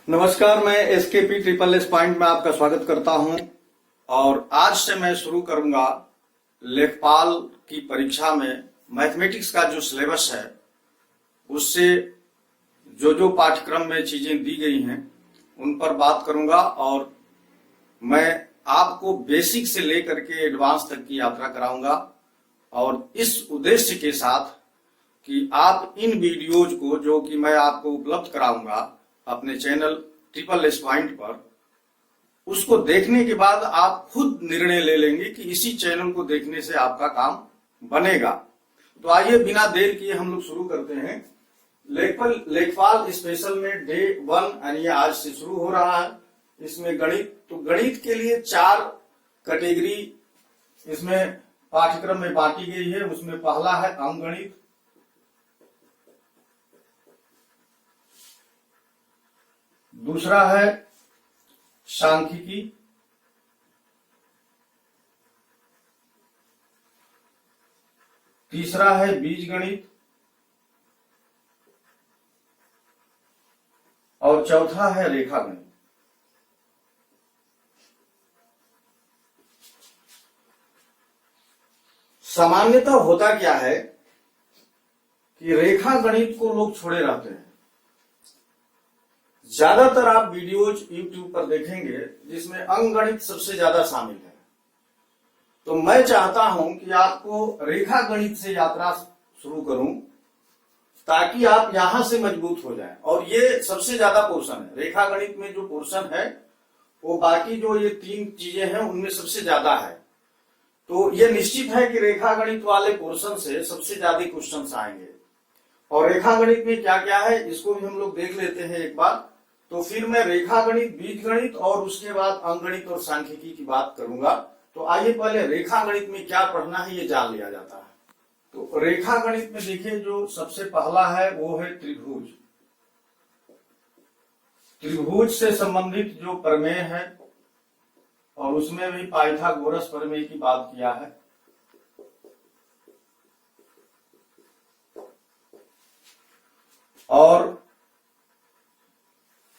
नमस्कार, मैं SKP triple S point में आपका स्वागत करता हूं और आज से मैं शुरू करूंगा लेखपाल की परीक्षा में मैथमेटिक्स का जो सिलेबस है उससे जो पाठ्यक्रम में चीजें दी गई हैं उन पर बात करूंगा और मैं आपको बेसिक से लेकर के एडवांस तक की यात्रा कराऊंगा और इस उद्देश्य के साथ कि आप इन वीडियोज को जो कि मैं आपको उपलब्ध कराऊंगा अपने चैनल ट्रिपल एस पॉइंट पर, उसको देखने के बाद आप खुद निर्णय ले लेंगे कि इसी चैनल को देखने से आपका काम बनेगा। तो आइए बिना देर किए हम लोग शुरू करते हैं। लेखपाल स्पेशल में डे 1 यानी आज से शुरू हो रहा है। इसमें गणित, तो गणित के लिए 4 कैटेगरी इसमें पाठ्यक्रम में बांटी गई है। उसमें पहला है अंकगणित, दूसरा है सांख्यिकी, तीसरा है बीजगणित और चौथा है रेखागणित। सामान्यतः होता क्या है कि रेखागणित को लोग छोड़े रहते हैं। ज्यादातर आप वीडियोज YouTube पर देखेंगे जिसमें अंकगणित सबसे ज्यादा शामिल है। तो मैं चाहता हूं कि आपको रेखागणित से यात्रा शुरू करूं ताकि आप यहां से मजबूत हो जाएं। और ये सबसे ज्यादा पोर्शन है रेखागणित में। जो पोर्शन है वो बाकी जो ये 3 चीजें हैं उनमें सबसे ज्यादा है। तो ये निश्चित है कि रेखागणित वाले पोर्शन से सबसे ज्यादा क्वेश्चंस आएंगे। और रेखागणित में क्या क्या है इसको भी हम लोग देख लेते हैं एक बार। तो फिर मैं रेखागणित, बीजगणित और उसके बाद अंकगणित और सांख्यिकी की बात करूंगा। तो आइए पहले रेखागणित में क्या पढ़ना है ये जान लिया जाता है। तो रेखागणित में देखिए जो सबसे पहला है वो है त्रिभुज। त्रिभुज से संबंधित जो प्रमेय है और उसमें भी पाइथागोरस प्रमेय की बात किया है। और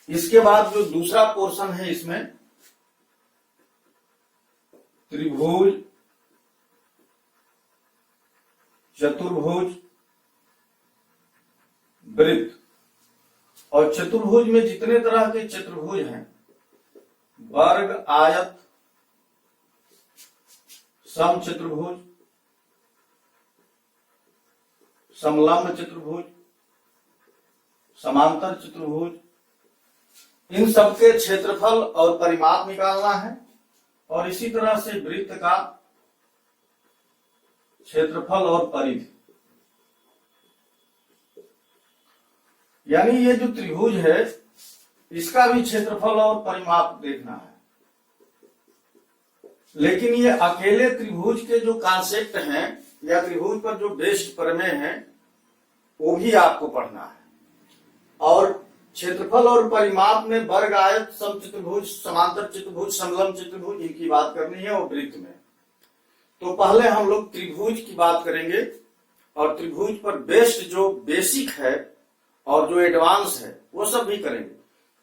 इसके बाद जो दूसरा पोर्शन है इसमें त्रिभुज, चतुर्भुज, वृत्त। और चतुर्भुज में जितने तरह के चतुर्भुज हैं, वर्ग, आयत, समचतुर्भुज, समलंब चतुर्भुज, समांतर चतुर्भुज, इन सबके क्षेत्रफल और परिमाप निकालना है। और इसी तरह से वृत्त का क्षेत्रफल और परिधि, यानी ये जो त्रिभुज है इसका भी क्षेत्रफल और परिमाप देखना है। लेकिन ये अकेले त्रिभुज के जो कॉन्सेप्ट हैं या त्रिभुज पर जो बेस्ड प्रमेय हैं वो भी आपको पढ़ना है। और क्षेत्रफल और परिमाप में वर्ग, आयत, समचतुर्भुज, समांतर चतुर्भुज, समलंब चतुर्भुज, इनकी बात करनी है। और वृत्त में तो पहले हम लोग त्रिभुज की बात करेंगे और त्रिभुज पर बेस्ड जो बेसिक है और जो एडवांस है वो सब भी करेंगे।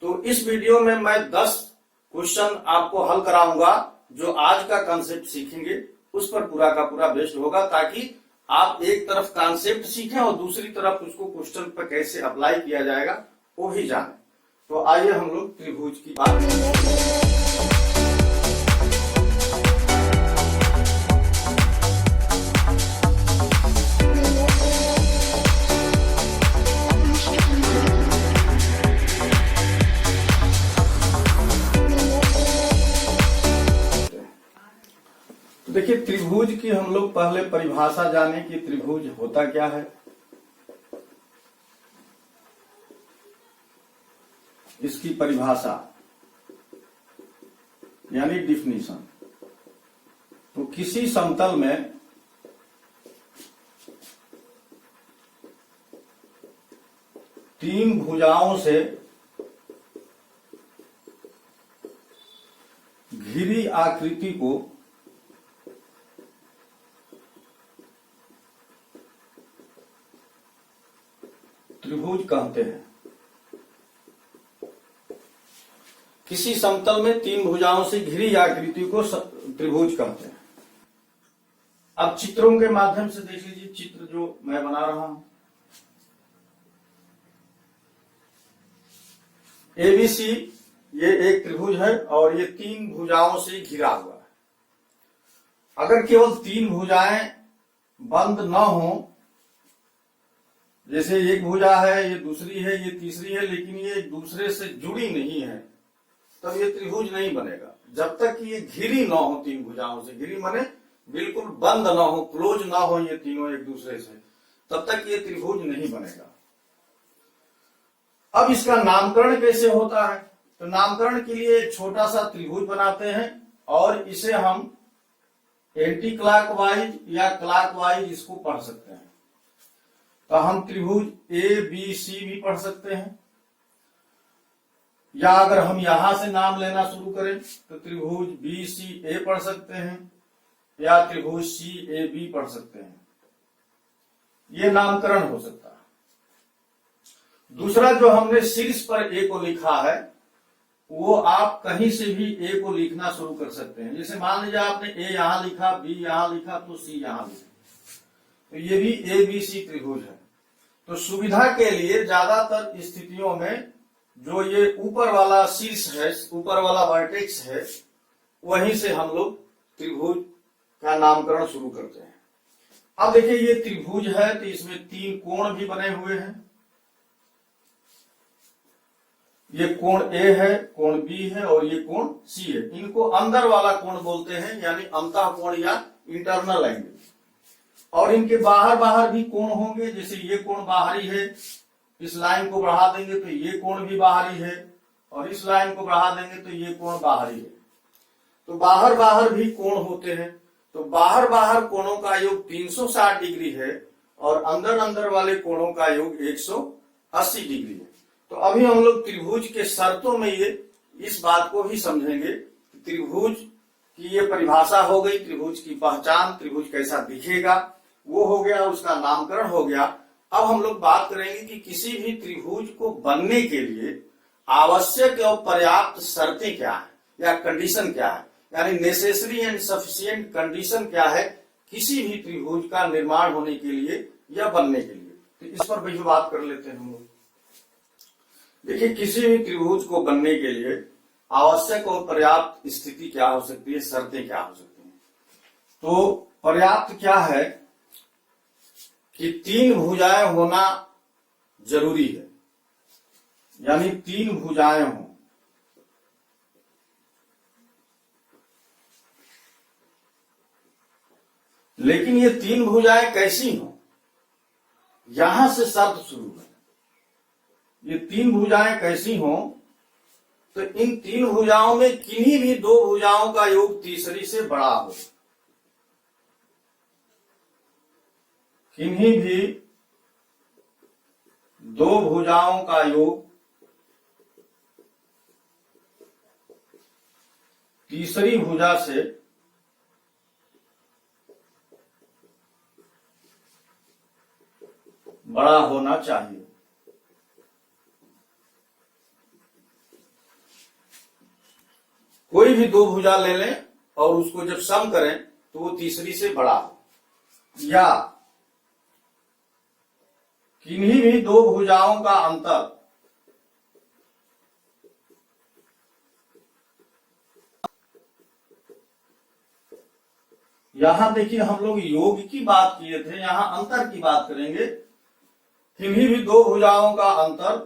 तो इस वीडियो में मैं 10 क्वेश्चन आपको हल कराऊंगा। जो आज का कॉन्सेप्ट सीखेंगे उस पर पूरा का पूरा बेस्ड होगा, ताकि आप एक तरफ कॉन्सेप्ट सीखें और दूसरी तरफ उसको क्वेश्चन पर कैसे अप्लाई किया जाएगा वो भी जाने। तो आइए हम लोग त्रिभुज की बात करें। देखिए त्रिभुज की हम लोग पहले परिभाषा जाने कि त्रिभुज होता क्या है। इसकी परिभाषा यानी डिफिनीशन। तो किसी समतल में तीन भुजाओं से घिरी आकृति को त्रिभुज कहते हैं। किसी समतल में तीन भुजाओं से घिरी आकृति को त्रिभुज कहते हैं। अब चित्रों के माध्यम से देख लीजिए, चित्र जो मैं बना रहा हूं। एबीसी ये एक त्रिभुज है और ये तीन भुजाओं से घिरा हुआ है। अगर केवल तीन भुजाएं बंद न हो, जैसे एक भुजा है, ये दूसरी है, ये तीसरी है, लेकिन ये एक दूसरे से जुड़ी नहीं है, तब ये त्रिभुज नहीं बनेगा। जब तक ये घिरी न हो, तीन भुजाओं से घिरी माने बिल्कुल बंद न हो, क्लोज ना हो ये तीनों एक दूसरे से, तब तक ये त्रिभुज नहीं बनेगा। अब इसका नामकरण कैसे होता है? तो नामकरण के लिए एक छोटा सा त्रिभुज बनाते हैं और इसे हम एंटी क्लॉकवाइज या क्लॉकवाइज इसको पढ़ सकते हैं। तो हम त्रिभुज ए बी सी भी पढ़ सकते हैं, या अगर हम यहां से नाम लेना शुरू करें तो त्रिभुज बी सी ए पढ़ सकते हैं या त्रिभुज सी ए बी पढ़ सकते हैं। ये नामकरण हो सकता है। दूसरा जो हमने शीर्ष पर ए को लिखा है, वो आप कहीं से भी ए को लिखना शुरू कर सकते हैं। जैसे मान लीजिए आपने ए यहां लिखा, बी यहां लिखा, तो सी यहां लिखा, तो ये भी ए बी सी त्रिभुज है। तो सुविधा के लिए ज्यादातर स्थितियों में जो ये ऊपर वाला शीर्ष है, ऊपर वाला वर्टेक्स है, वहीं से हम लोग त्रिभुज का नामकरण शुरू करते हैं। अब देखिए ये त्रिभुज है, तो इसमें तीन कोण भी बने हुए हैं। ये कोण ए है, कोण बी है और ये कोण सी है। इनको अंदर वाला कोण बोलते हैं, यानी अंतः कोण या इंटरनल एंगल। और इनके बाहर बाहर भी कोण होंगे, जैसे ये कोण बाहरी है, इस लाइन को बढ़ा देंगे तो ये कोण भी बाहरी है, और इस लाइन को बढ़ा देंगे तो ये कोण बाहरी है। तो बाहर बाहर भी कोण होते हैं। तो बाहर बाहर कोणों का योग 360 डिग्री है और अंदर अंदर वाले कोणों का योग 180 डिग्री है। तो अभी हम लोग त्रिभुज के शर्तों में ये इस बात को भी समझेंगे। त्रिभुज की ये परिभाषा हो गई, त्रिभुज की पहचान, त्रिभुज कैसा दिखेगा वो हो गया, उसका नामकरण हो गया। अब हम लोग बात करेंगे कि किसी भी त्रिभुज को बनने के लिए आवश्यक और पर्याप्त शर्तें क्या है या कंडीशन क्या है, यानी नेसेसरी एंड सफिशिएंट कंडीशन क्या है किसी भी त्रिभुज का निर्माण होने के लिए या बनने के लिए। तो इस पर भी बात कर लेते हैं हम लोग। देखिए, किसी भी त्रिभुज को बनने के लिए आवश्यक और पर्याप्त स्थिति क्या हो सकती है, शर्तें क्या हो सकती हैं। तो पर्याप्त क्या है कि तीन भुजाएं होना जरूरी है, यानी तीन भुजाएं हों। लेकिन ये तीन भुजाएं कैसी हों, यहां से शर्त शुरू है। ये तीन भुजाएं कैसी हों, तो इन तीन भुजाओं में किन्हीं भी दो भुजाओं का योग तीसरी से बड़ा हो। किन्हीं भी दो भुजाओं का योग तीसरी भुजा से बड़ा होना चाहिए। कोई भी दो भुजा ले लें और उसको जब सम करें तो वो तीसरी से बड़ा हो, या किन्हीं भी दो भुजाओं का अंतर यहां देखिए हम लोग योग की बात किए थे, यहां अंतर की बात करेंगे। किन्हीं भी दो भुजाओं का अंतर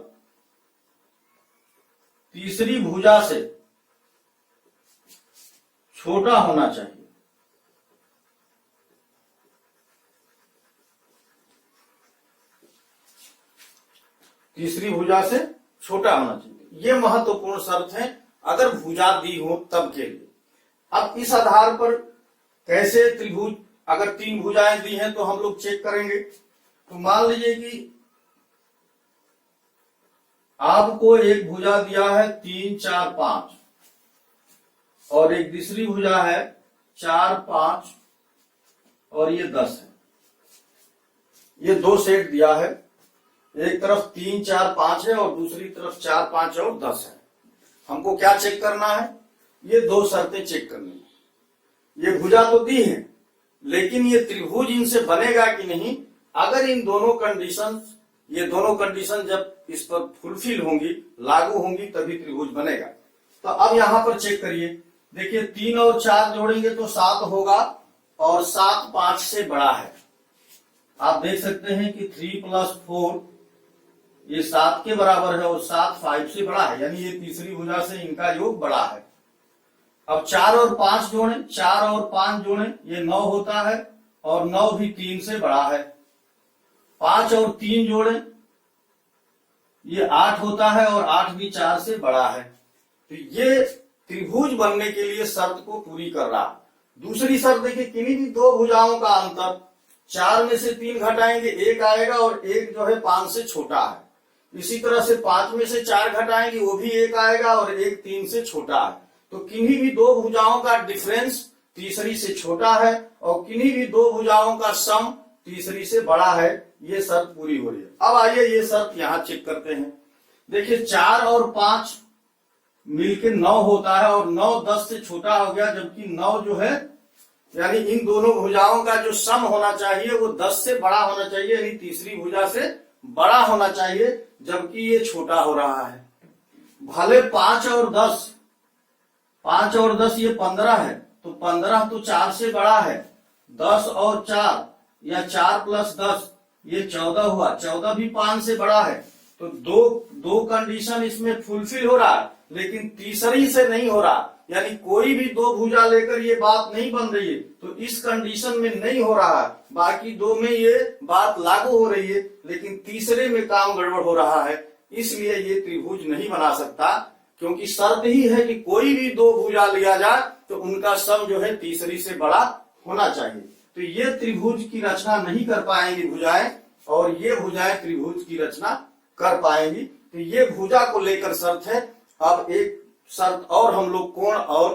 तीसरी भुजा से छोटा होना चाहिए। तीसरी भुजा से छोटा होना चाहिए, ये महत्वपूर्ण शर्त है अगर भुजा दी हो तब के लिए। अब इस आधार पर कैसे त्रिभुज, अगर तीन भुजाएं दी हैं तो हम लोग चेक करेंगे। तो मान लीजिए कि आपको एक भुजा दिया है 3 4 5 और एक दूसरी भुजा है 4 5 और ये 10 है। ये दो सेट दिया है, एक तरफ 3 4 5 है और दूसरी तरफ 4 5 और 10 है। हमको क्या चेक करना है, ये दो शर्तें चेक करनी है। ये भुजा तो दी है, लेकिन ये त्रिभुज इनसे बनेगा कि नहीं। अगर इन दोनों कंडीशन, ये दोनों कंडीशन जब इस पर फुलफिल होंगी, लागू होंगी, तभी त्रिभुज बनेगा। तो अब यहां पर चेक करिए, देखिए 3 और 4 जोड़ेंगे तो 7 होगा, और 7 5 से बड़ा है। आप देख सकते हैं कि 3 + 4 ये 7 के बराबर है, और 7 5 से बड़ा है, यानी ये तीसरी भुजा से इनका योग बड़ा है। अब 4 और 5 जोड़ें, 4 और 5 जोड़ें, ये 9 होता है, और 9 भी 3 से बड़ा है। 5 और 3 जोड़ें, ये 8 होता है, और 8 भी 4 से बड़ा है। तो ये त्रिभुज बनने के लिए शर्त को पूरी कर रहा। दूसरी शर्त देखिए, किन्हीं भी दो भुजाओं का अंतर, 4 में से 3 घटाएंगे 1 आएगा, और 1 जो है 5 से छोटा है। इसी तरह से 5 में से 4 घटाएंगे, वो भी 1 आएगा, और 1 3 से छोटा है। तो किन्हीं भी दो भुजाओं का डिफरेंस तीसरी से छोटा है, और किन्हीं भी दो भुजाओं का सम तीसरी से बड़ा है। ये शर्त पूरी हो रही है। अब आइए ये शर्त यहां चेक करते हैं। देखिए 4 और 5 मिलके 9 होता है, और 9 10 से छोटा हो गया, जबकि 9 जो है, यानी इन दोनों भुजाओं का जो सम होना चाहिए वो 10 से बड़ा होना चाहिए, यानी तीसरी भुजा से बड़ा होना चाहिए, जबकि ये छोटा हो रहा है। भले 5 और 10 ये 15 है, तो 15 तो 4 से बड़ा है। 10 और 4 या 4 + 10 ये 14 हुआ, 14 भी 5 से बड़ा है। तो दो कंडीशन इसमें फुलफिल हो रहा है, लेकिन तीसरी से नहीं हो रहा, यानी कोई भी दो भुजा लेकर ये बात नहीं बन रही है, तो इस कंडीशन में नहीं हो रहा है। बाकी दो में ये बात लागू हो रही है, लेकिन तीसरे में काम गड़बड़ हो रहा है, इसलिए ये त्रिभुज नहीं बना सकता। क्योंकि शर्त ही है कि कोई भी दो भुजा लिया जाए तो उनका सम जो है तीसरी से बड़ा होना चाहिए। तो ये त्रिभुज की रचना नहीं कर पाएंगी भुजाएं, और ये भुजाएं त्रिभुज की रचना कर पाएंगी। तो ये भुजा को लेकर शर्त है। अब एक शर्त और हम लोग कोण और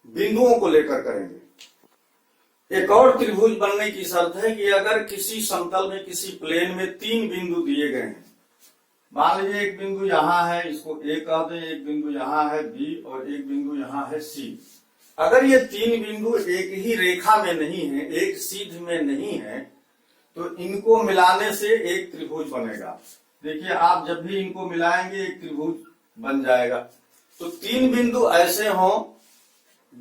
बिंदुओं को लेकर करेंगे। एक और त्रिभुज बनने की शर्त है कि अगर किसी समतल में, किसी प्लेन में 3 बिंदु दिए गए हैं, मान लीजिए एक बिंदु यहाँ है, इसको A कह दें, एक बिंदु यहाँ है B, और एक बिंदु यहाँ है C। अगर ये 3 बिंदु एक ही रेखा में नहीं है, एक सीध में नहीं है, तो इनको मिलाने से एक त्रिभुज बनेगा। देखिए आप जब भी इनको मिलाएंगे एक त्रिभुज बन जाएगा। तो 3 बिंदु ऐसे हों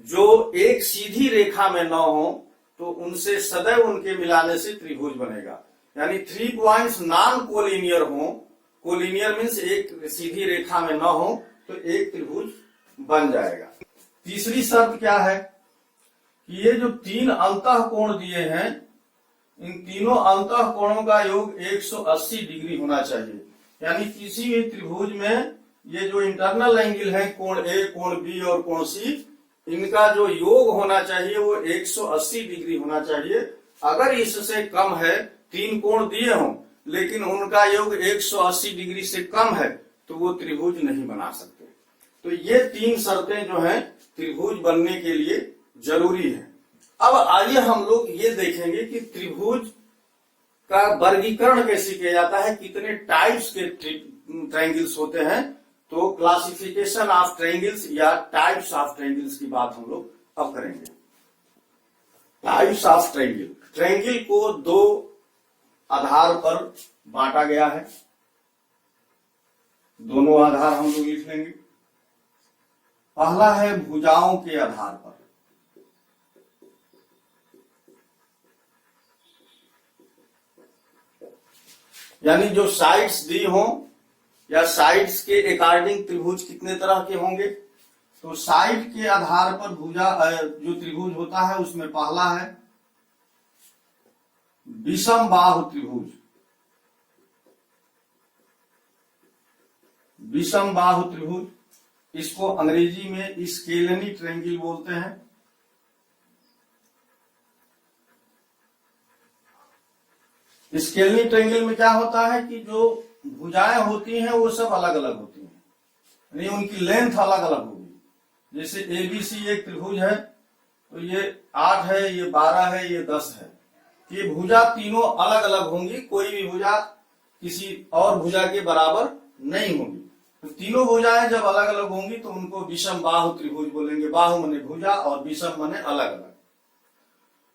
जो एक सीधी रेखा में न हो, तो उनसे सदैव उनके मिलाने से त्रिभुज बनेगा। यानी 3 पॉइंट्स नॉन कोलिनियर हो, कोलिनियर मीन्स एक सीधी रेखा में न हो, तो एक त्रिभुज बन जाएगा। तीसरी शर्त क्या है कि ये जो 3 अंतः कोण दिए हैं, इन तीनों अंतः कोणों का योग 180 डिग्री होना चाहिए। यानी किसी भी त्रिभुज में ये जो इंटरनल एंगल है, कोण A, कोण B और कोण C, इनका जो योग होना चाहिए वो 180 डिग्री होना चाहिए। अगर इससे कम है, 3 कोण दिए हों लेकिन उनका योग 180 डिग्री से कम है, तो वो त्रिभुज नहीं बना सकते। तो ये 3 शर्तें जो हैं त्रिभुज बनने के लिए जरूरी है। अब आइए हम लोग ये देखेंगे कि त्रिभुज का वर्गीकरण कैसे किया जाता है, कितने टाइप्स के ट्रायंगल्स होते हैं। तो क्लासिफिकेशन ऑफ ट्रायंगल्स या टाइप्स ऑफ ट्रायंगल्स की बात हम लोग अब करेंगे। टाइप्स ऑफ ट्रायंगल, ट्रायंगल को 2 आधार पर बांटा गया है। दोनों आधार हम लोग लिख लेंगे। पहला है भुजाओं के आधार पर, यानी जो साइड्स दी हों या साइड्स के अकॉर्डिंग त्रिभुज कितने तरह के होंगे। तो साइड के आधार पर भुजा जो त्रिभुज होता है उसमें पहला है विषम बाहु त्रिभुज। विषम बाहु त्रिभुज, इसको अंग्रेजी में स्केलेनी ट्रायंगल बोलते हैं। स्केलेनी ट्रायंगल में क्या होता है कि जो भुजाएं होती हैं वो सब अलग अलग होती हैं, यानी उनकी लेंथ अलग अलग होगी। जैसे ABC एक त्रिभुज है, तो ये 8 है, ये 12 है, ये 10 है। ये भुजा तीनों अलग अलग होंगी, कोई भी भुजा किसी और भुजा के बराबर नहीं होगी। तो तीनों भुजाएं जब अलग अलग होंगी तो उनको विषम बाहु त्रिभुज बोलेंगे। बाहु मने भुजा और विषम मने अलग अलग।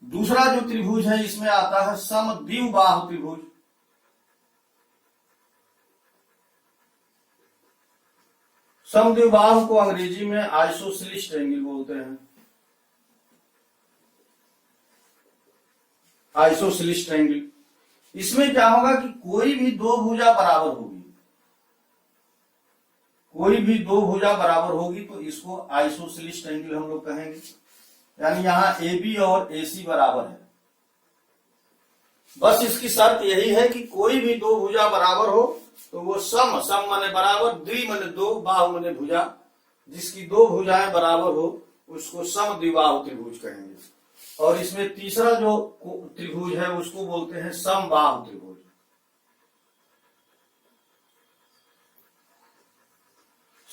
दूसरा जो त्रिभुज है इसमें आता है समद्विबाहु त्रिभुज। समद्विबाहु को अंग्रेजी में आइसोसेलिस ट्रायंगल बोलते हैं। आइसोसेलिस ट्रायंगल, इसमें क्या होगा कि कोई भी दो भुजा बराबर होगी, कोई भी दो भुजा बराबर होगी तो इसको आइसोसेलिस ट्रायंगल हम लोग कहेंगे। यानी यहां AB और AC बराबर है। बस इसकी शर्त यही है कि कोई भी दो भुजा बराबर हो तो वो सम, सम माने बराबर, द्वि माने दो, बाहु माने भुजा, जिसकी दो भुजाएं बराबर हो उसको समद्विबाहु त्रिभुज कहेंगे। और इसमें तीसरा जो त्रिभुज है उसको बोलते हैं समबाहु त्रिभुज।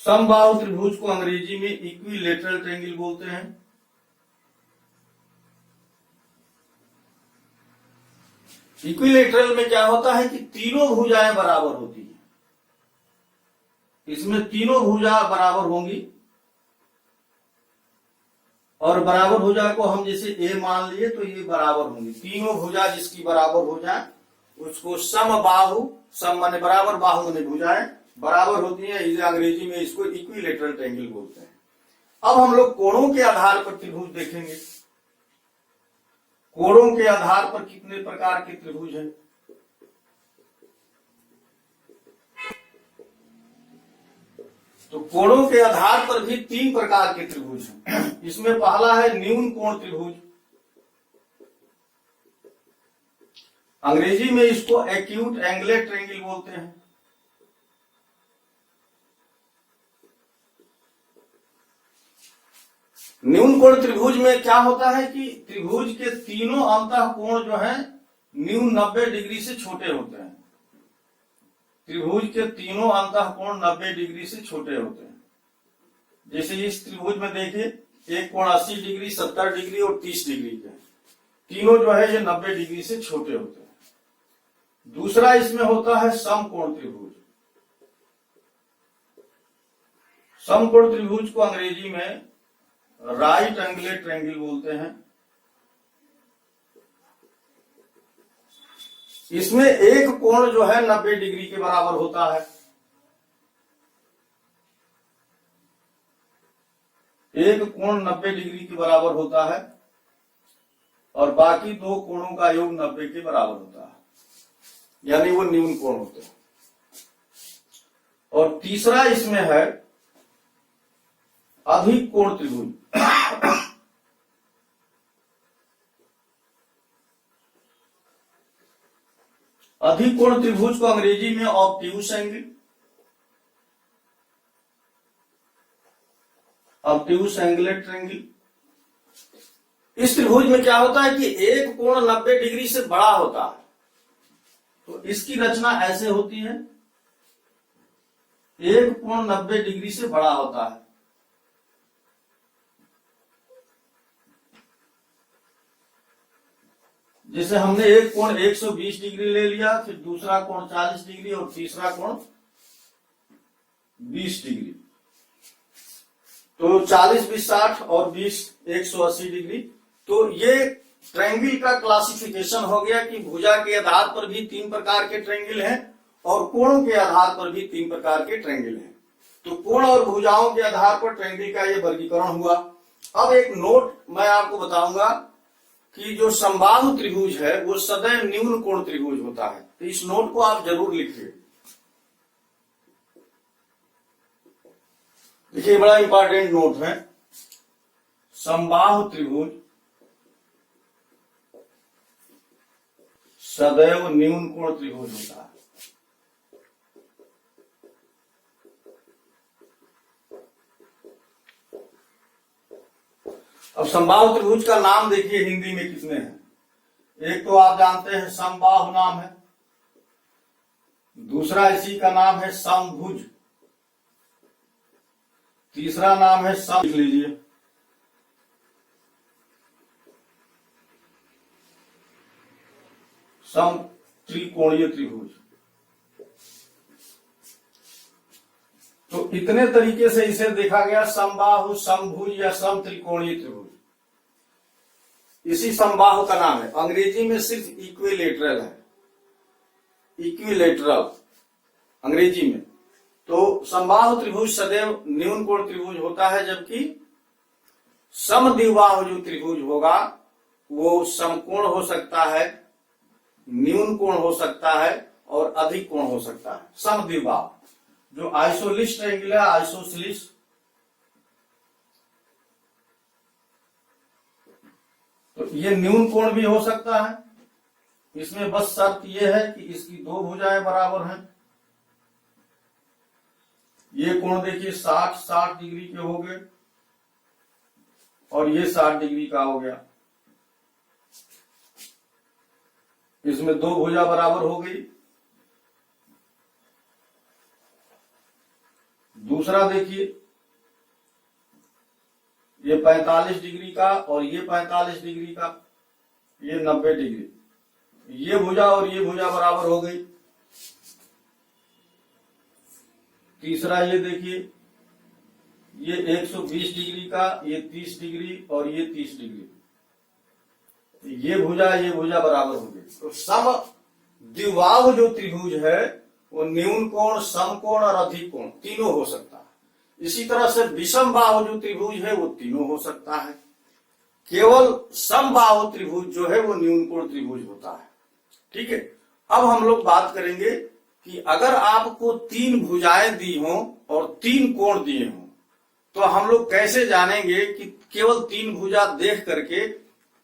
समबाहु त्रिभुज को अंग्रेजी में इक्विलेटरल ट्रायंगल बोलते हैं। इक्विलेटरल में क्या होता है कि तीनों भुजाएं बराबर होती हैं। इसमें तीनों भुजा बराबर होंगी और बराबर भुजा को हम जैसे ए मान लिए तो ये बराबर होंगी। तीनों भुजा जिसकी बराबर हो जाए उसको समबाहु, सम माने बराबर, बाहु माने भुजाएं बराबर होती हैं, इसे अंग्रेजी में इसको इक्विलेटरल ट्रायंगल बोलते हैं। अब हम लोग कोणों के आधार पर त्रिभुज देखेंगे। कोणों के आधार पर कितने प्रकार के त्रिभुज हैं? तो कोणों के आधार पर भी तीन प्रकार के त्रिभुज हैं। इसमें पहला है न्यून कोण त्रिभुज। अंग्रेजी में इसको एक्यूट एंगुलर ट्रायंगल बोलते हैं। न्यून कोण त्रिभुज में क्या होता है कि त्रिभुज के तीनों अंतः कोण जो है न्यून 90 डिग्री से छोटे होते हैं। त्रिभुज के तीनों अंतः कोण 90 डिग्री से छोटे होते हैं। जैसे इस त्रिभुज में देखिए, एक कोण 80 डिग्री, 70 डिग्री और 30 डिग्री के, तीनों जो है ये 90 डिग्री से छोटे होते हैं। दूसरा इसमें होता है समकोण त्रिभुज। समकोण त्रिभुज को अंग्रेजी में राइट एंगुलर ट्रायंगल बोलते हैं। इसमें एक कोण जो है 90 डिग्री के बराबर होता है। एक कोण 90 डिग्री के बराबर होता है और बाकी दो कोणों का योग 90 के बराबर होता है, यानी वो न्यून कोण होते हैं। और तीसरा इसमें है अधिक कोण त्रिभुज। अधिक कोण त्रिभुज को अंग्रेजी में obtuse angle, obtuse angular triangle. इस त्रिभुज में क्या होता है कि एक कोण 90 डिग्री से बड़ा होता है, तो इसकी रचना ऐसे होती है। एक कोण 90 डिग्री से बड़ा होता है, जैसे हमने एक कोण 120 डिग्री ले लिया, फिर दूसरा कोण 40 डिग्री और तीसरा कोण 20 डिग्री, तो 40 20 60 और 20 180 डिग्री। तो ये ट्रायंगल का क्लासिफिकेशन हो गया कि भुजा के आधार पर भी तीन प्रकार के ट्रायंगल हैं और कोणों के आधार पर भी तीन प्रकार के ट्रायंगल हैं। तो कोण और भुजाओं के आधार पर ट्रायंगल का ये वर्गीकरण हुआ। अब एक नोट मैं आपको बताऊंगा कि जो समबाहु त्रिभुज है वो सदैव न्यून कोण त्रिभुज होता है, तो इस नोट को आप जरूर लिखिए। देखिए, बड़ा इंपॉर्टेंट नोट है। समबाहु त्रिभुज सदैव न्यून कोण त्रिभुज होता है। अब समबाहु त्रिभुज का नाम देखिए हिंदी में कितने हैं। एक तो आप जानते हैं समबाहु नाम है, दूसरा इसी का नाम है समभुज, तीसरा नाम है सम, लिख लीजिए सम त्रिकोणीय त्रिभुज। इतने तरीके से इसे देखा गया, समबाहु, समभुज या समत्रिकोणीय त्रिभुज। इसी समबाहु का नाम है, अंग्रेजी में सिर्फ इक्विलेटरल है, इक्विलेटरल अंग्रेजी में। तो समबाहु त्रिभुज सदैव न्यून कोण त्रिभुज होता है, जबकि समद्विबाहु जो त्रिभुज होगा वो समकोण हो सकता है, न्यून कोण हो सकता है और अधिक कोण हो सकता है। समद्विबाहु जो आइसोलिस ट्रायंगल है, आइसोसेलिस, तो ये न्यून कोण भी हो सकता है। इसमें बस शर्त यह है कि इसकी दो भुजाएं बराबर हैं। ये कोण देखिए 60 डिग्री के हो गए और ये 60 डिग्री का हो गया। इसमें दो भुजा बराबर हो गई। दूसरा देखिए, ये 45 डिग्री का और ये 45 डिग्री का, ये 90 डिग्री, ये भुजा और ये भुजा बराबर हो गई। तीसरा ये देखिए, ये 120 डिग्री का, ये 30 डिग्री और ये 30 डिग्री, ये भुजा बराबर हो गई। तो समद्विबाहु जो त्रिभुज है वो न्यून कोण, समकोण और अधिक कोण तीनों हो सकता है। इसी तरह से विषमबाहु जो त्रिभुज है वो तीनों हो सकता है। केवल समबाहु त्रिभुज जो है वो न्यून कोण त्रिभुज होता है। ठीक है, अब हम लोग बात करेंगे कि अगर आपको तीन भुजाएं दी हों और तीन कोण दिए हों, तो हम लोग कैसे जानेंगे कि केवल तीन भुजा देख करके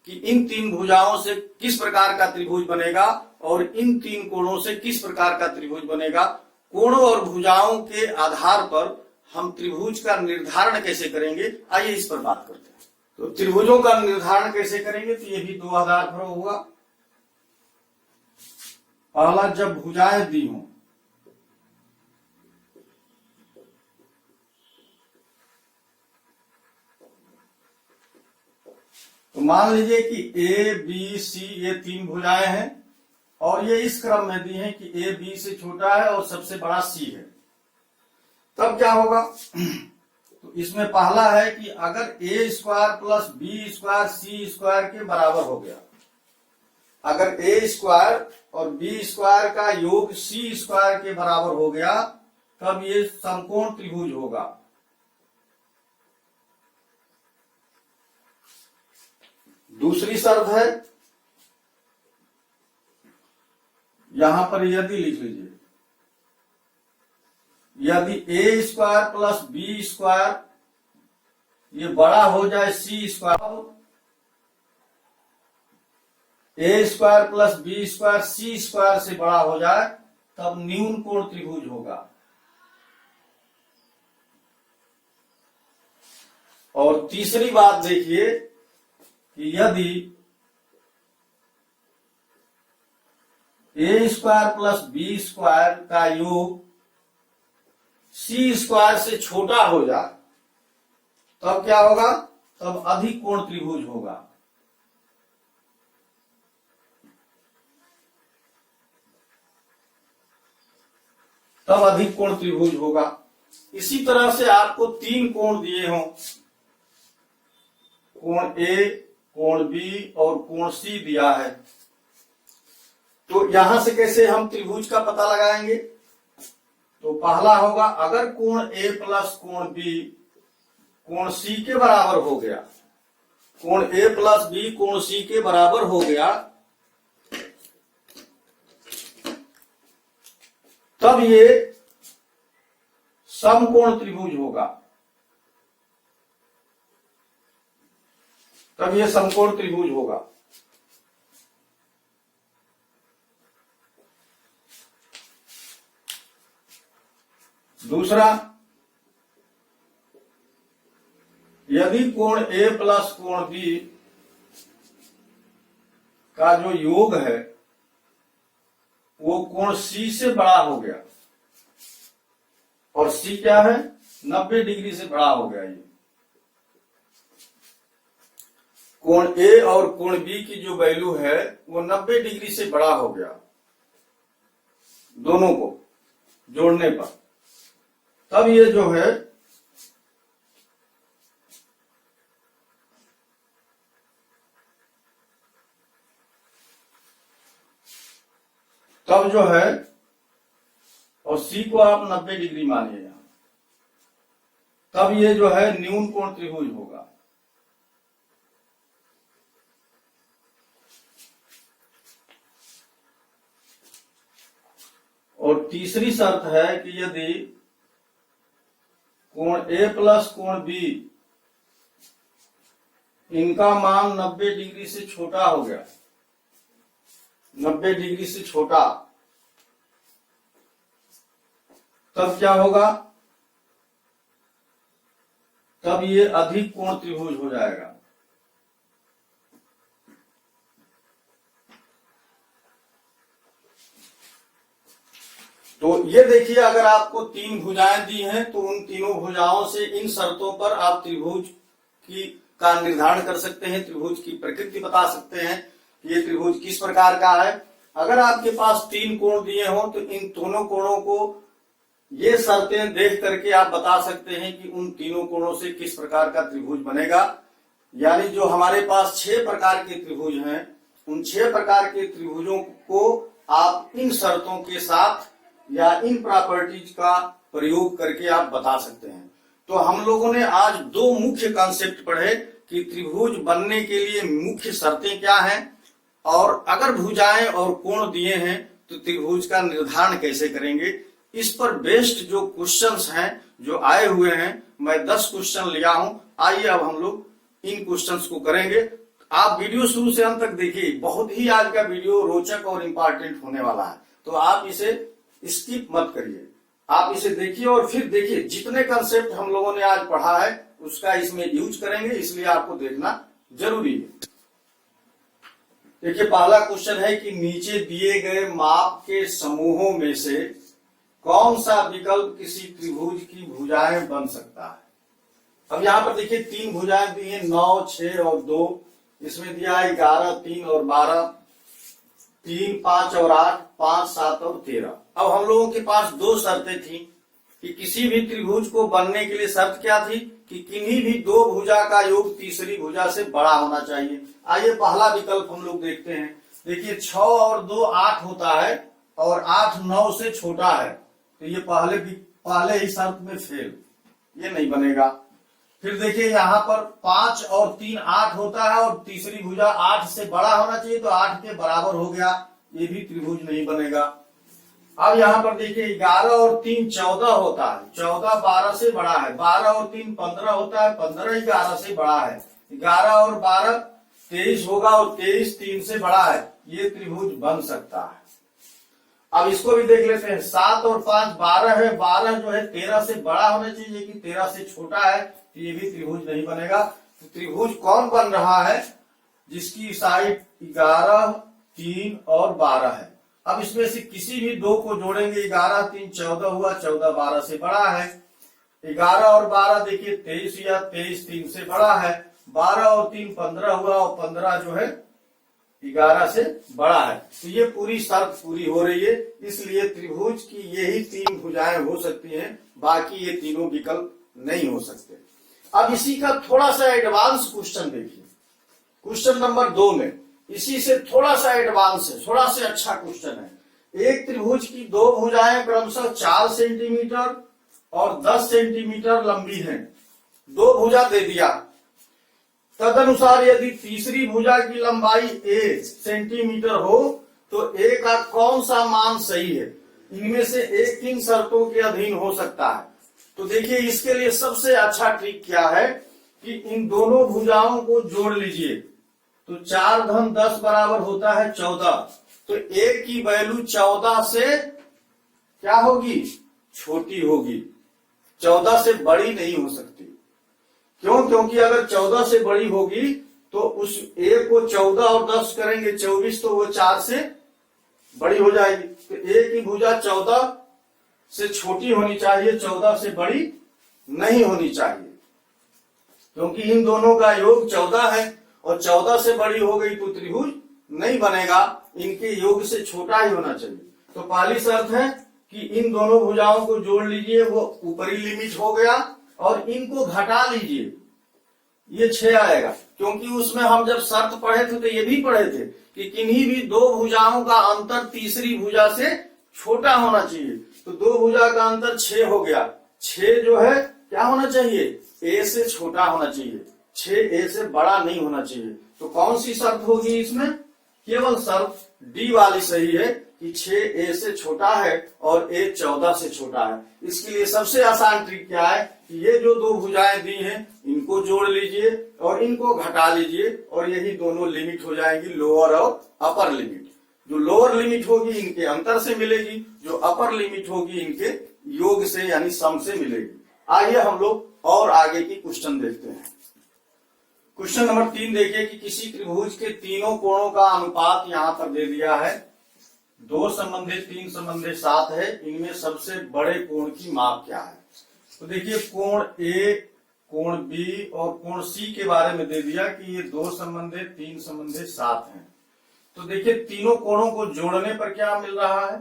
कि इन तीन भुजाओं से किस प्रकार का त्रिभुज बनेगा और इन तीन कोणों से किस प्रकार का त्रिभुज बनेगा। कोणों और भुजाओं के आधार पर हम त्रिभुज का निर्धारण कैसे करेंगे, आइए इस पर बात करते हैं। तो त्रिभुजों का निर्धारण कैसे करेंगे, तो ये भी दो आधार पर होगा। पहला, जब भुजाएं दी हों, तो मान लीजिए कि ए बी सी ये तीन भुजाएं हैं और ये इस क्रम में दी हैं कि ए बी से छोटा है और सबसे बड़ा सी है। तब क्या होगा, तो इसमें पहला है कि अगर ए स्क्वायर प्लस बी स्क्वायर सी स्क्वायर के बराबर हो गया, अगर ए स्क्वायर और बी स्क्वायर का योग सी स्क्वायर के बराबर हो गया, तब ये समकोण त्रिभुज होगा। दूसरी शर्त है, यहां पर यदि लिख लीजिए, यदि ए स्क्वायर प्लस बी स्क्वायर ये बड़ा हो जाए सी स्क्वायर, ए स्क्वायर प्लस बी स्क्वायर सी स्क्वायर से बड़ा हो जाए, तब न्यून कोण त्रिभुज होगा। और तीसरी बात देखिए कि यदि ए स्क्वायर प्लस बी स्क्वायर का योग सी स्क्वायर से छोटा हो जाए, तब क्या होगा, तब अधिक कोण त्रिभुज होगा। तब अधिक कोण त्रिभुज होगा। इसी तरह से आपको तीन कोण दिए हों, कोण ए, कोण बी और कोण सी दिया है, तो यहां से कैसे हम त्रिभुज का पता लगाएंगे। तो पहला होगा, अगर कोण ए प्लस कोण बी कोण सी के बराबर हो गया, कोण ए प्लस बी कोण सी के बराबर हो गया, तब ये समकोण त्रिभुज होगा। तब ये समकोण त्रिभुज होगा। दूसरा, यदि कोण ए प्लस कोण बी का जो योग है वो कोण सी से बड़ा हो गया, और सी क्या है, 90 डिग्री से बड़ा हो गया। ये कोण ए और कोण बी की जो वैल्यू है वो 90 डिग्री से बड़ा हो गया, दोनों को जोड़ने पर, तब ये जो है और सी को आप 90 डिग्री मानिए, तब ये जो है न्यून कोण त्रिभुज होगा। और तीसरी शर्त है कि यदि कोण ए प्लस कोण बी इनका मान 90 डिग्री से छोटा हो गया, 90 डिग्री से छोटा, तब क्या होगा, तब ये अधिक कोण त्रिभुज हो जाएगा। तो ये देखिए, अगर आपको तीन भुजाएं दी हैं तो उन तीनों भुजाओं से इन शर्तों पर आप त्रिभुज का निर्धारण कर सकते हैं, त्रिभुज की प्रकृति बता सकते हैं कि ये त्रिभुज किस प्रकार का है। अगर आपके पास तीन कोण दिए हों तो इन दोनों कोणों को ये शर्तें देख करके आप बता सकते हैं कि उन तीनों कोणों से किस प्रकार का त्रिभुज बनेगा। यानी जो हमारे पास 6 प्रकार के त्रिभुज हैं, उन 6 प्रकार के त्रिभुजों को आप इन शर्तों के साथ या इन प्रॉपर्टीज का प्रयोग करके आप बता सकते हैं। तो हम लोगों ने आज 2 मुख्य कॉन्सेप्ट पढ़े कि त्रिभुज बनने के लिए मुख्य शर्तें क्या हैं, और अगर भुजाएं और कोण दिए हैं तो त्रिभुज का निर्धारण कैसे करेंगे। इस पर बेस्ड जो क्वेश्चंस हैं जो आए हुए हैं, मैं 10 क्वेश्चन लिया हूं। आइए अब हम लोग इन क्वेश्चंस को करेंगे। आप वीडियो शुरू से अंत तक देखिए, बहुत ही आज का वीडियो रोचक और इम्पोर्टेंट होने वाला है, तो आप इसे स्किप मत करिए, आप इसे देखिए और फिर देखिए जितने कंसेप्ट हम लोगों ने आज पढ़ा है उसका इसमें यूज करेंगे, इसलिए आपको देखना जरूरी है। देखिए, पहला क्वेश्चन है कि नीचे दिए गए माप के समूहों में से कौन सा विकल्प किसी त्रिभुज की भुजाएं बन सकता है। अब यहाँ पर देखिए 3 भुजाएं दी हैं, 9, 6 और 2। इसमें दिया है 11, 3 और 12, 3, 5 और 8, 5, 7 और 13। अब हम लोगों के पास 2 शर्तें थी कि किसी भी त्रिभुज को बनने के लिए शर्त क्या थी कि किन्हीं भी 2 भुजा का योग तीसरी भुजा से बड़ा होना चाहिए। आइए पहला विकल्प हम लोग देखते हैं। देखिए 6 और 2 8 होता है और 8 9 से छोटा है, तो ये पहले ही शर्त में फेल, ये नहीं बनेगा। फिर देखिए यहाँ पर 5 और 3 8 होता है और तीसरी भुजा 8 से बड़ा होना चाहिए, तो 8 के बराबर हो गया, ये भी त्रिभुज नहीं बनेगा। अब यहाँ पर देखिए 11 और 3 14 होता है, 14 12 से बड़ा है, 12 और 3 15 होता है, 15 11 से बड़ा है, 11 और 12 23 होगा और 23 3 से बड़ा है, ये त्रिभुज बन सकता है। अब इसको भी देख लेते हैं, 7 और 5 12 है, 12 जो है 13 से बड़ा होना चाहिए कि 13 से छोटा है, तो ये भी त्रिभुज नहीं बनेगा। तो त्रिभुज कौन बन रहा है, जिसकी साइड 11 3 और 12 है। अब इसमें से किसी भी 2 को जोड़ेंगे, 11 3 14 हुआ, 14 12 से बड़ा है। 11 और 12 देखिए 23 या 23 3 से बड़ा है, 12 और 3 15 हुआ और 15 जो है 11 से बड़ा है। तो ये पूरी शर्त पूरी हो रही है, इसलिए त्रिभुज की यही 3 भुजाएं हो सकती हैं, बाकी ये तीनों विकल्प नहीं हो सकते। अब इसी का थोड़ा सा एडवांस क्वेश्चन देखिए, क्वेश्चन नंबर 2 में इसी से थोड़ा सा एडवांस है, थोड़ा सा अच्छा क्वेश्चन है। एक त्रिभुज की 2 भुजाएं क्रमशः 4 सेंटीमीटर और 10 सेंटीमीटर लंबी हैं। 2 भुजा दे दिया, तदनुसार यदि तीसरी भुजा की लंबाई a सेंटीमीटर हो तो a का कौन सा मान सही है, इनमें से एक किन शर्तों के अधीन हो सकता है। तो देखिए इसके लिए सबसे अच्छा ट्रिक क्या है कि इन दोनों भुजाओं को जोड़ लीजिए, तो 4 धन 10 बराबर होता है 14, तो a की वैल्यू 14 से क्या होगी, छोटी होगी, 14 से बड़ी नहीं हो सकती। क्यों, क्योंकि अगर 14 से बड़ी होगी तो उस a को 14 और 10 करेंगे 24, तो वो 4 से बड़ी हो जाएगी। तो a की भुजा 14 से छोटी होनी चाहिए, 14 से बड़ी नहीं होनी चाहिए, क्योंकि इन दोनों का योग 14 है और 14 से बड़ी हो गई तो त्रिभुज नहीं बनेगा, इनके योग से छोटा ही होना चाहिए। तो पहली शर्त है कि इन दोनों भुजाओं को जोड़ लीजिए, वो ऊपरी लिमिट हो गया, और इनको घटा लीजिए, ये 6 आएगा। क्योंकि उसमें हम जब शर्त पढ़े थे तो ये भी पढ़े थे कि किन्हीं भी दो भुजाओं का अंतर तीसरी भुजा से छोटा होना चाहिए। तो दो भुजा का अंतर 6 हो गया। 6 जो है क्या होना चाहिए, ए से छोटा होना चाहिए, 6 ए से बड़ा नहीं होना चाहिए। तो कौन सी शर्त होगी इसमें, केवल शर्त डी वाली सही है कि 6 ए से छोटा है और ए 14 से छोटा है। इसके लिए सबसे आसान ट्रिक क्या है कि ये जो दो भुजाएं दी हैं इनको जोड़ लीजिए और इनको घटा लीजिए, और यही दोनों लिमिट हो जाएंगी, लोअर और अपर लिमिट। जो लोअर लिमिट होगी इनके अंतर से मिलेगी, जो अपर लिमिट होगी इनके योग से यानी सम से मिलेगी। आइए हम लोग और आगे की क्वेश्चन देखते हैं। क्वेश्चन नंबर 3 देखिए कि किसी त्रिभुज के तीनों कोणों का अनुपात यहाँ पर दे दिया है। 2 संबंधे 3 संबंधे 7 है, इनमें सबसे बड़े कोण की माप क्या है। तो देखिए कोण ए, कोण बी और कोण सी के बारे में दे दिया कि ये 2 संबंधे 3 संबंधे 7 हैं। तो देखिए तीनों कोणों को जोड़ने पर क्या मिल रहा है,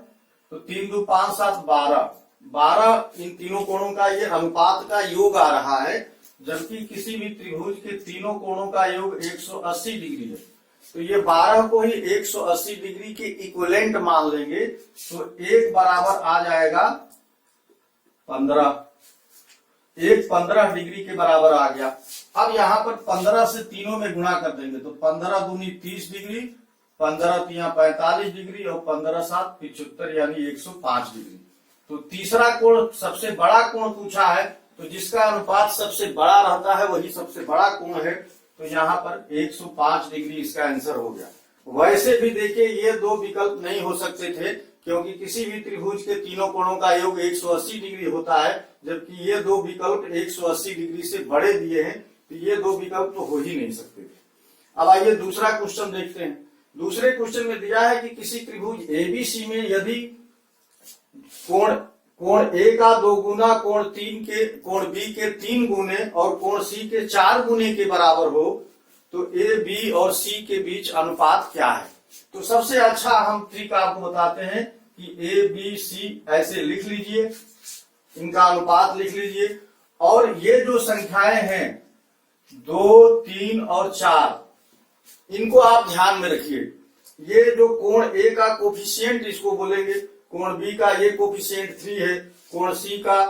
तो 3 2 5 7 12 इन तीनों कोणों का ये अनुपात का योग आ रहा है। जबकि किसी भी त्रिभुज के तीनों कोणों का योग 180 डिग्री है, तो ये 12 को ही 180 डिग्री के इक्विवेलेंट मान लेंगे, तो एक बराबर आ जाएगा 15। एक 15 डिग्री के बराबर आ गया। अब यहाँ पर 15 से तीनों में गुणा कर देंगे, तो 15 दूनी 30 डिग्री, 15 तिया 45 डिग्री और 15 7 75 यानी 105 डिग्री। तो तीसरा कोण सबसे बड़ा कोण पूछा है, तो जिसका अनुपात सबसे बड़ा रहता है वही सबसे बड़ा कोण है। तो यहाँ पर 105 डिग्री इसका आंसर हो गया। वैसे भी देखिए ये दो विकल्प नहीं हो सकते थे, क्योंकि किसी भी त्रिभुज के तीनों कोणों का योग 180 डिग्री होता है, जबकि ये दो विकल्प 180 डिग्री से बड़े दिए हैं, तो ये दो विकल्प तो हो ही नहीं सकते थे। अब आइए दूसरा क्वेश्चन देखते हैं। दूसरे क्वेश्चन में दिया है कि किसी त्रिभुज एबीसी में यदि कोण ए का 2 गुना कोण बी के 3 गुने और कोण सी के 4 गुने के बराबर हो, तो ए बी और सी के बीच अनुपात क्या है। तो सबसे अच्छा हम ट्रिक आपको बताते हैं कि ए बी सी ऐसे लिख लीजिए, इनका अनुपात लिख लीजिए, और ये जो संख्याएं हैं 2 3 और 4 इनको आप ध्यान में रखिए। ये जो कोण ए का कोफिशिएंट इसको बोलेंगे, कोण बी का ये कोफिशिएंट 3 है, कोण सी का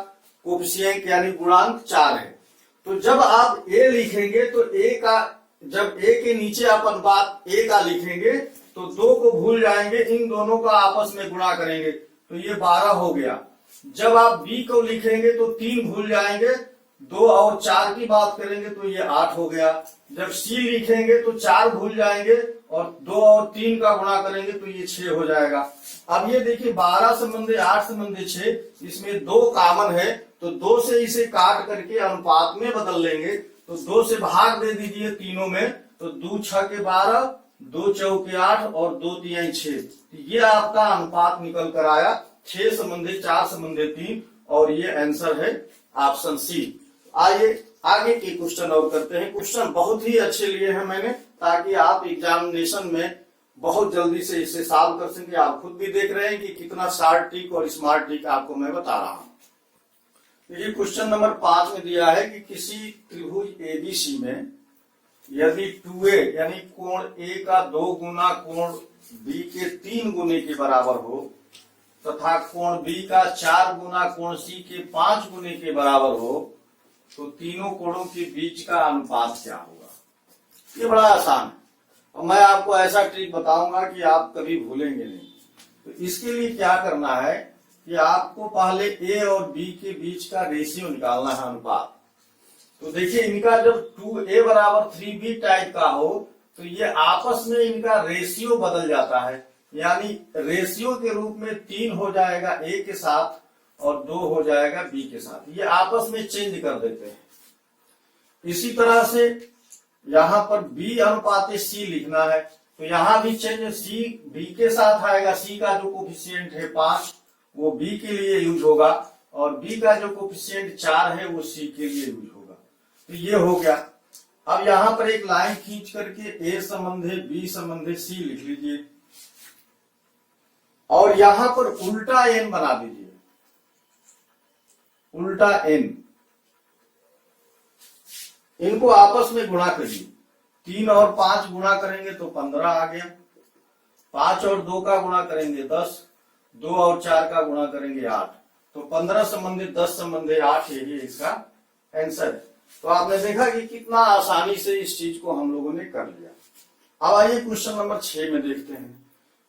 कोफिशिएंट यानी गुणांक 4 है। तो जब आप ए लिखेंगे तो जब ए के नीचे आप अनुपात ए का लिखेंगे तो 2 को भूल जाएंगे, इन दोनों का आपस में गुणा करेंगे तो ये 12 हो गया। जब आप बी को लिखेंगे तो 3 भूल जाएंगे, 2 और 4 की बात करेंगे तो ये 8 हो गया। जब सी लिखेंगे तो 4 भूल जाएंगे और 2 और 3 का गुणा करेंगे तो ये 6 हो जाएगा। अब ये देखिए 12 संबंधे 8 संबंधे 6, इसमें 2 कॉमन है, तो 2 से इसे काट करके अनुपात में बदल लेंगे। तो 2 से भाग दे दीजिए तीनों में, तो 2 6 के 12, 2 चौके 8 और 2 तिहाई 6। ये आपका अनुपात निकल कर आया 6 संबंधे 4 संबंधे 3, और ये आंसर है ऑप्शन सी। आइए आगे के क्वेश्चन और करते हैं। क्वेश्चन बहुत ही अच्छे लिए हैं मैंने, ताकि आप एग्जामिनेशन में बहुत जल्दी से इसे सॉल्व कर सकें। आप खुद भी देख रहे हैं कि कितना शार्ट ट्रिक और स्मार्ट ट्रिक आपको मैं बता रहा हूं। ये क्वेश्चन नंबर 5 में दिया है कि किसी त्रिभुज एबीसी में यदि 2a यानी कोण ए का 2 गुना कोण बी के 3 गुने के बराबर हो, तथा कोण बी का 4 गुना कोण सी के 5 गुने के बराबर हो, तो तीनों कोणों के बीच का अनुपात क्या होगा। ये बड़ा आसान है, और मैं आपको ऐसा ट्रिक बताऊंगा कि आप कभी भूलेंगे नहीं। तो इसके लिए क्या करना है कि आपको पहले ए और बी के बीच का रेशियो निकालना है, अनुपात। तो देखिए इनका जब 2a बराबर 3b टाइप का हो, तो ये आपस में इनका रेशियो बदल जाता है, यानी रेशियो के रूप में 3 हो जाएगा a के साथ और 2 हो जाएगा b के साथ। ये आपस में चेंज कर देते हैं। इसी तरह से यहाँ पर b अनुपात c लिखना है, तो यहाँ भी चेंज c b के साथ आएगा। c का जो कोफिशिएंट है 5 वो b के लिए यूज होगा, और b का जो कोफिशिएंट 4 है वो c के लिए यूज होगा। तो ये हो गया। अब यहाँ पर एक लाइन खींच करके a संबंधे b संबंधे c लिख लीजिए, और यहाँ पर उल्टा n बना दीजिए। उल्टा n, इनको आपस में गुणा करिए। 3 और 5 गुणा करेंगे तो 15 आ गया। 5 और 2 का गुणा करेंगे 10, 2 और 4 का गुणा करेंगे 8, तो 15 संबंधित 10 संबंधित 8, यही इसका आंसर है। तो आपने देखा कि कितना आसानी से इस चीज को हम लोगों ने कर लिया। अब आइए क्वेश्चन नंबर 6 में देखते हैं।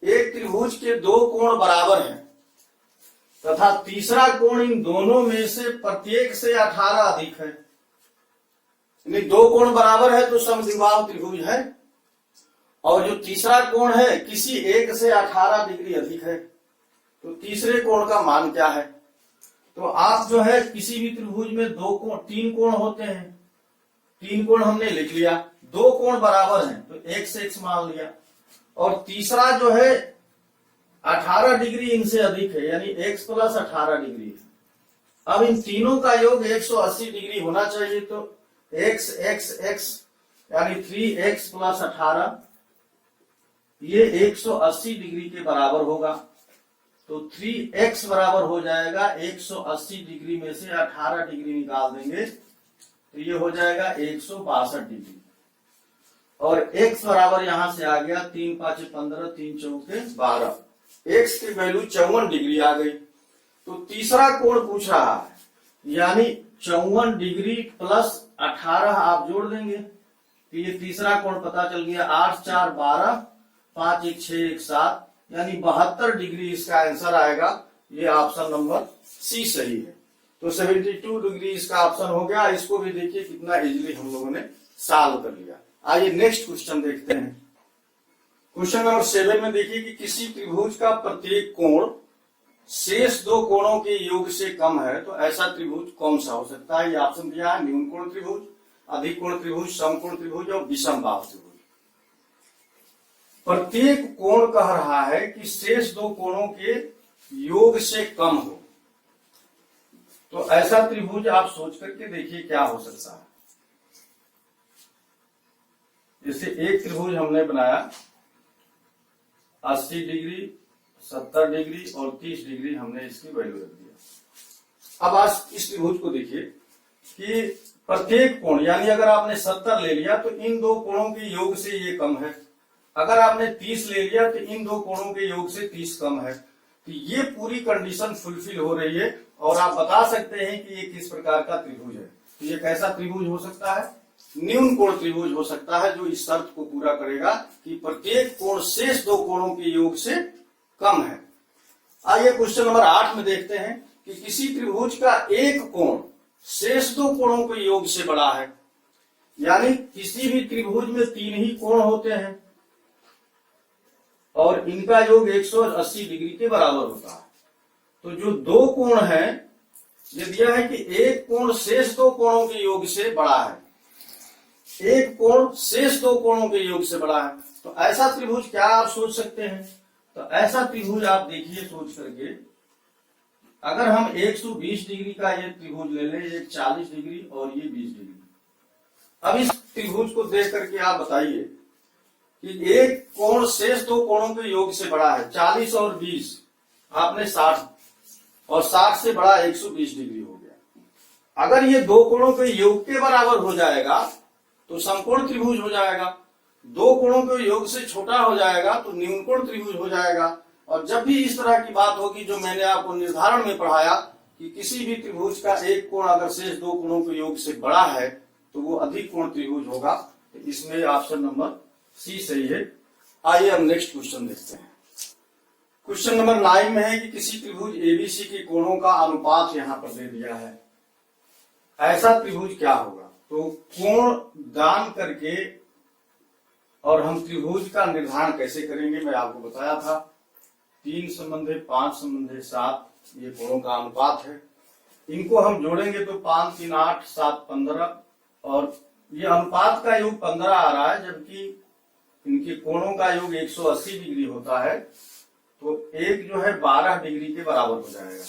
एक त्रिभुज के दो कोण बराबर हैं तथा तीसरा कोण इन दोनों में से प्रत्येक से 18 अधिक है। यानी दो कोण बराबर है तो समद्विबाहु त्रिभुज है, और जो तीसरा कोण है किसी एक से 18 डिग्री अधिक है। तो तीसरे कोण का मान क्या है? तो आप जो है किसी भी त्रिभुज में दो कोण, 3 कोण होते हैं, 3 कोण हमने लिख लिया। दो कोण बराबर हैं तो x से x मान लिया, और तीसरा जो है 18 डिग्री इनसे अधिक है, यानी x प्लस 18 डिग्री है। अब इन तीनों का योग 180 डिग्री होना चाहिए, तो x x x यानी 3x प्लस 18 ये 180 डिग्री के बराबर होगा। तो 3x बराबर हो जाएगा 180 डिग्री में से 18 डिग्री निकाल देंगे तो ये हो जाएगा 162 डिग्री, और x बराबर यहां से आ गया 3 5 15, 3 चौके 12, x की वैल्यू 54 डिग्री आ गई। तो तीसरा कोण पूछ रहा है, यानी 54 डिग्री प्लस 18 आप जोड़ देंगे तो ये तीसरा कोण पता चल गया। 8 4 12, 5 1 6 1 7, यानी 72 डिग्री इसका आंसर आएगा। ये ऑप्शन नंबर सी सही है। तो 72 डिग्री इसका ऑप्शन हो गया। इसको भी देखिए कितना इजीली हम लोगों ने सॉल्व कर लिया। आइए नेक्स्ट क्वेश्चन देखते हैं। क्वेश्चन नंबर 7 में देखिए कि किसी त्रिभुज का प्रत्येक कोण शेष दो कोणों के योग से कम है, तो ऐसा त्रिभुज कौन सा हो सकता है? ये ऑप्शन दिया है, न्यून कोण त्रिभुज, अधिक कोण त्रिभुज, समकोण त्रिभुज और विषम बाहु त्रिभुज। प्रत्येक कोण कह रहा है कि शेष दो कोणों के योग से कम हो, तो ऐसा त्रिभुज आप सोच करके देखिए क्या हो सकता है। जैसे एक त्रिभुज हमने बनाया 80 डिग्री, 70 डिग्री और 30 डिग्री हमने इसकी वैल्यू रख दिया। अब आज इस त्रिभुज को देखिए कि प्रत्येक कोण, यानी अगर आपने 70 ले लिया तो इन दो कोणों के योग से ये कम है। अगर आपने 30 ले लिया तो इन दो कोणों के योग से 30 कम है। तो ये पूरी कंडीशन फुलफिल हो रही है, और आप बता सकते हैं कि ये किस प्रकार का त्रिभुज है। तो ये कैसा त्रिभुज हो सकता है? न्यून कोण त्रिभुज हो सकता है, जो इस शर्त को पूरा करेगा कि प्रत्येक कोण शेष दो कोणों के योग से कम है। आइए क्वेश्चन नंबर 8 में देखते हैं कि किसी त्रिभुज का एक कोण शेष दो कोणों के योग से बड़ा है। यानी किसी भी त्रिभुज में 3 ही कोण होते हैं और इनका योग 180 डिग्री के बराबर होता है। तो जो दो कोण है, ये दिया है कि एक कोण शेष दो कोणों के योग से बड़ा है, एक कोण शेष दो कोणों के योग से बड़ा है। तो ऐसा त्रिभुज क्या आप सोच सकते हैं? तो ऐसा त्रिभुज आप देखिए सोच करके, अगर हम 120 डिग्री का ये त्रिभुज ले लें, ये 40 डिग्री और ये 20 डिग्री। अब इस त्रिभुज को देख करके आप बताइए कि एक कोण शेष दो कोणों के योग से बड़ा है। 40 और 20 आपने 60, और 60 से बड़ा 120 डिग्री हो गया। अगर ये दो कोणों के योग के बराबर हो जाएगा तो समकोण त्रिभुज हो जाएगा। दो कोणों के योग से छोटा हो जाएगा तो न्यून कोण त्रिभुज हो जाएगा। और जब भी इस तरह की बात होगी, जो मैंने आपको निर्धारण में पढ़ाया कि किसी भी त्रिभुज का एक कोण अगर शेष दो कोणों के योग से बड़ा है तो वो अधिक कोण त्रिभुज होगा। तो इसमें ऑप्शन नंबर सी सही है। आइए हम नेक्स्ट क्वेश्चन देखते हैं। क्वेश्चन नंबर 9 में है कि किसी त्रिभुज एबीसी के कोणों का अनुपात यहां पर दे दिया है, ऐसा त्रिभुज क्या होगा? तो कोण दान करके और हम त्रिभुज का निर्धारण कैसे करेंगे, मैं आपको बताया था। 3 संबंधे 5 संबंधे 7 ये कोणों का अनुपात है। इनको हम जोड़ेंगे तो 5 3 8 7 15, और ये अनुपात का योग 15 आ रहा है, जबकि इनके कोणों का योग 180 डिग्री होता है। तो एक जो है 12 डिग्री के बराबर हो जाएगा।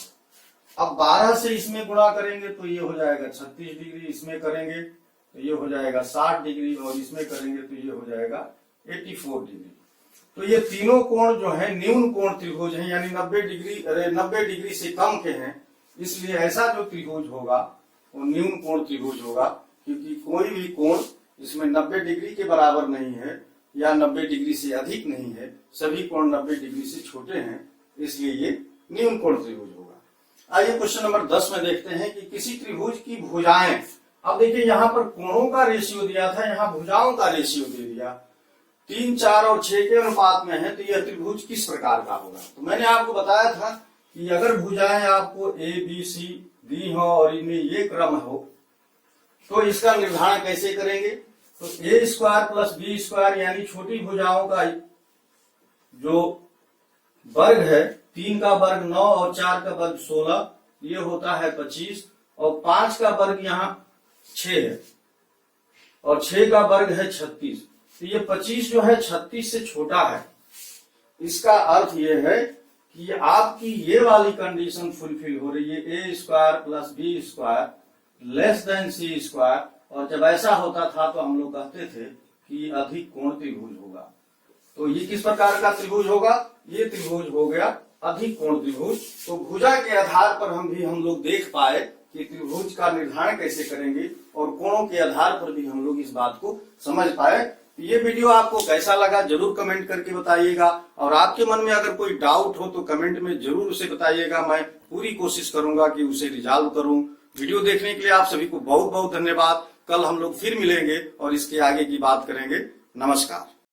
अब 12 से इसमें गुणा करेंगे तो ये हो जाएगा 36 डिग्री, इसमें करेंगे तो ये हो जाएगा 60 डिग्री, और इसमें करेंगे तो ये हो जाएगा 84 डिग्री। तो ये तीनों कोण जो है न्यून कोण त्रिभुज है, यानी 90 डिग्री से कम के हैं। इसलिए ऐसा जो त्रिभुज होगा वो न्यून कोण त्रिभुज होगा, क्योंकि कोई भी कोण इसमें 90 डिग्री के बराबर नहीं है या 90 डिग्री से अधिक नहीं है, सभी कोण 90 डिग्री से छोटे हैं, इसलिए ये न्यून कोण त्रिभुज होगा। आइए क्वेश्चन नंबर 10 में देखते हैं कि किसी त्रिभुज की भुजाएं, अब देखिए यहाँ पर कोणों का रेशियो दिया था, यहाँ भुजाओं का रेशियो दे दिया, 3, 4 और 6 के अनुपात में है, तो यह त्रिभुज किस प्रकार का होगा। तो मैंने आपको बताया था कि अगर भुजाएं आपको ए बी सी दी हो और इनमें ये क्रम हो तो इसका निर्धारण कैसे करेंगे। तो ए स्क्वायर प्लस बी स्क्वायर यानी छोटी भुजाओं का जो वर्ग है, 3 का वर्ग 9 और 4 का वर्ग 16, ये होता है 25, और 5 का वर्ग यहाँ 6 है और 6 का वर्ग है 36, तो ये 25 जो है 36 से छोटा है। इसका अर्थ ये है कि आपकी ये वाली कंडीशन फुलफिल हो रही है, a square plus b square less than c square, और जब ऐसा होता था तो हम लोग कहते थे कि अधिक कोण त्रिभुज होगा। तो ये किस प्रकार का त्रिभुज होगा, ये त्रिभुज हो गया अधिक कोण त्रिभुज। तो भुजा के आधार पर हम लोग देख पाए कि त्रिभुज का निर्धारण कैसे करेंगे, और कोणों के आधार पर भी हम लोग इस बात को समझ पाए। ये वीडियो आपको कैसा लगा जरूर कमेंट करके बताइएगा, और आपके मन में अगर कोई डाउट हो तो कमेंट में जरूर उसे बताइएगा, मैं पूरी कोशिश करूंगा कि उसे रिजॉल्व करूं। वीडियो देखने के लिए आप सभी को बहुत बहुत धन्यवाद। कल हम लोग फिर मिलेंगे और इसके आगे की बात करेंगे। नमस्कार।